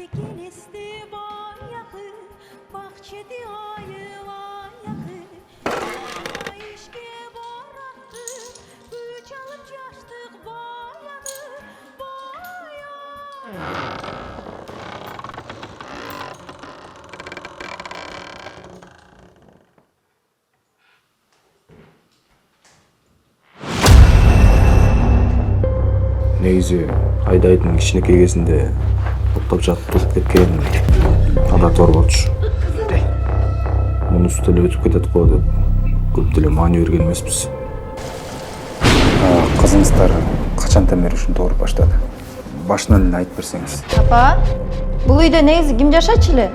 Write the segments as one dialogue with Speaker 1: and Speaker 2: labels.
Speaker 1: Dikinesti bayağı, bahçede ayıla yakı. İşke baraktı, güç alıp yaştık bayağı, bayağı.
Speaker 2: Негизи Айдайдын кичинекей кезинде токтоп жатып кеткен адаты бар болчу. Мунусу деле өтүп кетет го деп көп деле маани берген эмеспиз.
Speaker 3: Кызыңыздар качантан бери ушинтип ооруп баштады? Башынан эле айтып берсеңиз.
Speaker 4: Апа, бул үйдө негизи ким жашачу эле?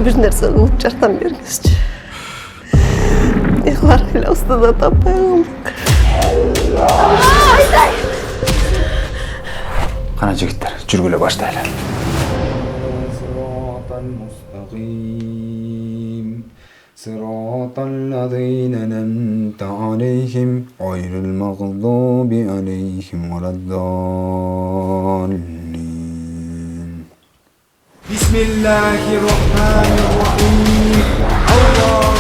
Speaker 5: Bir nerseni unut жардам бергизчи. Ыйлар эле устуда таппай калдык.
Speaker 3: Кана жигиттер, жүргүлө баштайлы. صراط الذين أنعمت عليهم غير المغضوب عليهم ولا الضالين. بسم الله الرحمن الرحيم. الله